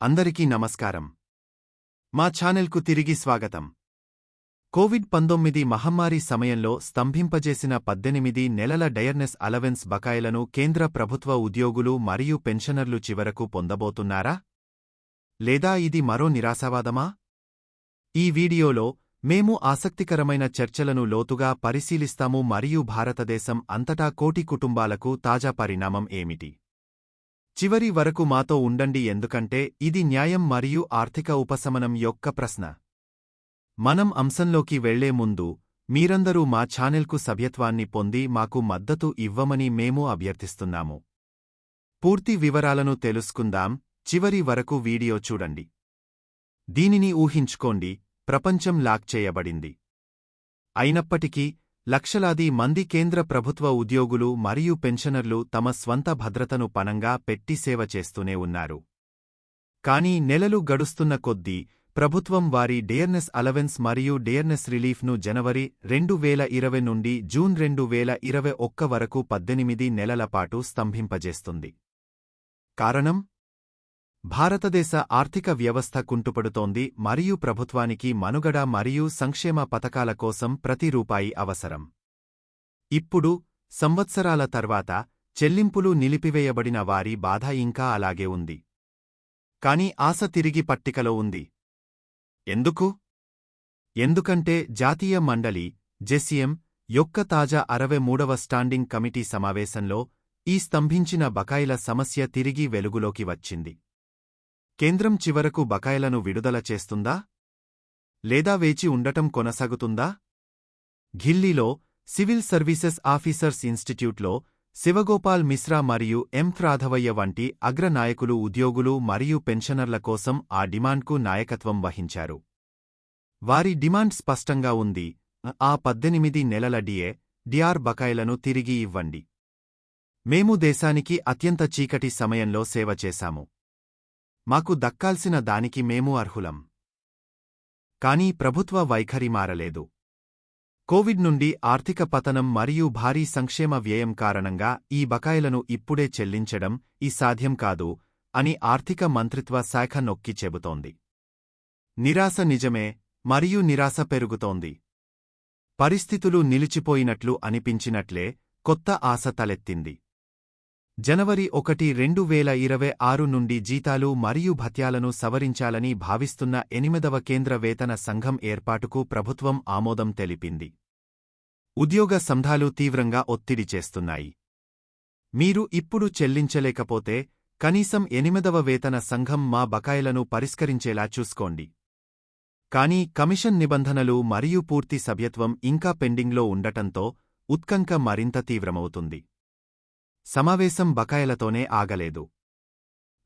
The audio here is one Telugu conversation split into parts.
అందరికీ నమస్కారం. మా ఛానల్కు తిరిగి స్వాగతం. కోవిడ్-19 మహమ్మారి సమయంలో స్తంభింపజేసిన 18 నెలల డయర్నెస్ అలవెన్స్ బకాయిలను కేంద్ర ప్రభుత్వ ఉద్యోగులు మరియు పెన్షనర్లు చివరకు పొందబోతున్నారా? లేదా ఇది మరో నిరాశావాదమా? ఈ వీడియోలో మేము ఆసక్తికరమైన చర్చలను లోతుగా పరిశీలిస్తాము మరియు భారతదేశం అంతటా కోటి కుటుంబాలకు తాజా పరిణామం ఏమిటి? చివరి వరకు మాతో ఉండండి ఎందుకంటే ఇది న్యాయం మరియు ఆర్థిక ఉపశమనం యొక్క ప్రశ్న. మనం అంశంలోకి వెళ్లే ముందు మీరందరూ మా ఛానెల్కు సభ్యత్వాన్ని పొంది మాకు మద్దతు ఇవ్వమని మేము అభ్యర్థిస్తున్నాము. పూర్తి వివరాలను తెలుసుకుందాం. చివరి వరకు వీడియో చూడండి. దీనిని ఊహించుకోండి, ప్రపంచం లాక్ చేయబడింది. అయినప్పటికీ లక్షలాది మంది కేంద్ర ప్రభుత్వ ఉద్యోగులు మరియు పెన్షనర్లు తమ స్వంత భద్రతను పణంగా పెట్టి సేవ చేస్తూనే ఉన్నారు. కానీ నెలలు గడుస్తున్న కొద్దీ ప్రభుత్వం వారి డయర్నెస్ అలవెన్స్ మరియు డయర్నెస్ రిలీఫ్ను జనవరి 2020 నుండి జూన్ 2021 వరకు 18 నెలల పాటు స్తంభింపజేస్తుంది. కారణం? భారతదేశ ఆర్థిక వ్యవస్థ కుంటుపడుతోంది మరియు ప్రభుత్వానికి మనుగడ మరియు సంక్షేమ పథకాల కోసం ప్రతి రూపాయి అవసరం. ఇప్పుడు, సంవత్సరాల తర్వాత, చెల్లింపులు నిలిపివేయబడిన వారి బాధ ఇంకా అలాగే ఉంది. కానీ ఆశ తిరిగి పట్టికలో ఉంది. ఎందుకు? ఎందుకంటే జాతీయ మండలి జెసిఎం యొక్క తాజా 63వ స్టాండింగ్ కమిటీ సమావేశంలో ఈ స్తంభించిన బకాయిల సమస్య తిరిగి వెలుగులోకి వచ్చింది. కేంద్రం చివరకు బకాయిలను విడుదల చేస్తుందా? లేదా వేచి ఉండటం కొనసాగుతుందా? ఢిల్లీలో సివిల్ సర్వీసెస్ ఆఫీసర్స్ ఇన్స్టిట్యూట్లో శివగోపాల్ మిశ్రా మరియు ఎం. రాఘవయ్య వంటి అగ్ర నాయకులు ఉద్యోగులు మరియు పెన్షనర్ల కోసం ఆ డిమాండ్కు నాయకత్వం వహించారు. వారి డిమాండ్ స్పష్టంగా ఉంది: ఆ 18 నెలల డిఆర్ బకాయిలను తిరిగి ఇవ్వండి. మేము దేశానికి అత్యంత చీకటి సమయంలో సేవ చేశాము. మాకు దక్కాల్సిన దానికి మేము అర్హులం. కానీ ప్రభుత్వ వైఖరి మారలేదు. కోవిడ్ నుండి ఆర్థిక పతనం మరియు భారీ సంక్షేమ వ్యయం కారణంగా ఈ బకాయిలను ఇప్పుడే చెల్లించడం సాధ్యం కాదు అని ఆర్థిక మంత్రిత్వ శాఖ నొక్కి చెబుతోంది. నిరాశ నిజమే, మరియు నిరాశ పెరుగుతోంది. పరిస్థితులు నిలిచిపోయినట్లు అనిపించినట్లే కొత్త ఆశ తలెత్తింది. జనవరి 1, 2026 నుండి జీతాలు మరియు భత్యాలను సవరించాలని భావిస్తున్న 8వ కేంద్ర వేతన సంఘం ఏర్పాటుకు ప్రభుత్వం ఆమోదం తెలిపింది. ఉద్యోగ సంఘాలు తీవ్రంగా ఒత్తిడి చేస్తున్నాయి. మీరు ఇప్పుడు చెల్లించలేకపోతే కనీసం 8వ వేతన సంఘం మా బకాయిలను పరిష్కరించేలా చూసుకోండి. కానీ కమిషన్ నిబంధనలు మరియు పూర్తి సభ్యత్వం ఇంకా పెండింగ్లో ఉండటంతో ఉత్కంఠ మరింత తీవ్రమవుతుంది. సమావేశం బకాయిలతోనే ఆగలేదు.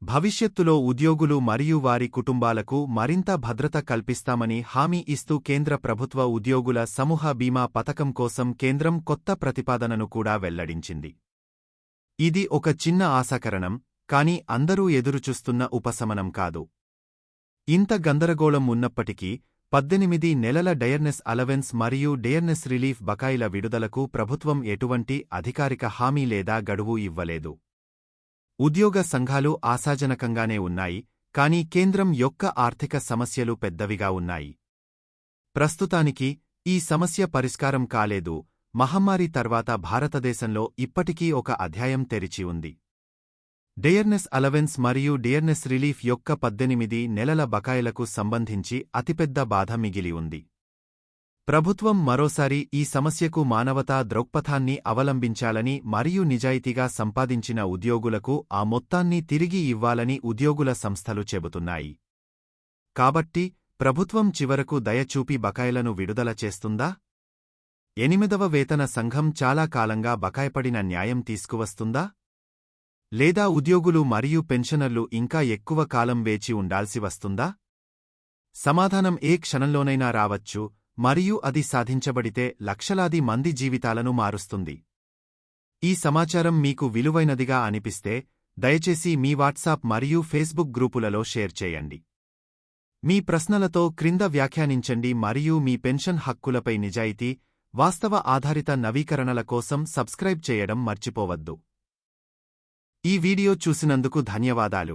భవిష్యత్తులో ఉద్యోగులు మరియు వారి కుటుంబాలకు మరింత భద్రత కల్పిస్తామని హామీ ఇస్తూ కేంద్ర ప్రభుత్వ ఉద్యోగుల సమూహ బీమా పథకం కోసం కేంద్రం కొత్త ప్రతిపాదనను కూడా వెల్లడించింది. ఇది ఒక చిన్న ఆశాకరణం, కానీ అందరూ ఎదురుచూస్తున్న ఉపశమనం కాదు. ఇంత గందరగోళం ఉన్నప్పటికీ 18 నెలల డయర్నెస్ అలవెన్స్ మరియు డయర్నెస్ రిలీఫ్ బకాయిల విడుదలకు ప్రభుత్వం ఎటువంటి అధికారిక హామీ లేదా గడువు ఇవ్వలేదు. ఉద్యోగ సంఘాలు ఆశాజనకంగానే ఉన్నాయి, కానీ కేంద్రం యొక్క ఆర్థిక సమస్యలు పెద్దవిగా ఉన్నాయి. ప్రస్తుతానికి ఈ సమస్య పరిష్కారం కాలేదు. మహమ్మారి తర్వాత భారతదేశంలో ఇప్పటికీ ఒక అధ్యాయం తెరిచి ఉంది. డయర్నెస్ అలవెన్స్ మరియు డయర్నెస్ రిలీఫ్ యొక్క 18 నెలల బకాయిలకు సంబంధించి అతిపెద్ద బాధ మిగిలి ఉంది. ప్రభుత్వం మరోసారి ఈ సమస్యకు మానవతా దృక్పథాన్ని అవలంబించాలని మరియు నిజాయితీగా సంపాదించిన ఉద్యోగులకు ఆ మొత్తాన్ని తిరిగి ఇవ్వాలని ఉద్యోగుల సంస్థలు చెబుతున్నాయి. కాబట్టి ప్రభుత్వం చివరకు దయ చూపి బకాయిలను విడుదల చేస్తుందా? 8వ వేతన సంఘం చాలా కాలంగా బకాయిపడిన న్యాయం తీసుకువస్తుందా? లేదా ఉద్యోగులు మరియు పెన్షనర్లు ఇంకా ఎక్కువ కాలం వేచి ఉండాల్సి వస్తుందా? సమాధానం ఏ క్షణంలోనైనా రావచ్చు, మరియు అది సాధించబడితే లక్షలాది మంది జీవితాలను మారుస్తుంది. ఈ సమాచారం మీకు విలువైనదిగా అనిపిస్తే దయచేసి మీ వాట్సాప్ మరియు ఫేస్బుక్ గ్రూపులలో షేర్ చేయండి. మీ ప్రశ్నలతో క్రింద వ్యాఖ్యానించండి మరియు మీ పెన్షన్ హక్కులపై నిజాయితీ, వాస్తవ ఆధారిత నవీకరణల కోసం సబ్స్క్రైబ్ చేయడం మర్చిపోవద్దు. ఈ వీడియో చూసినందుకు ధన్యవాదాలు.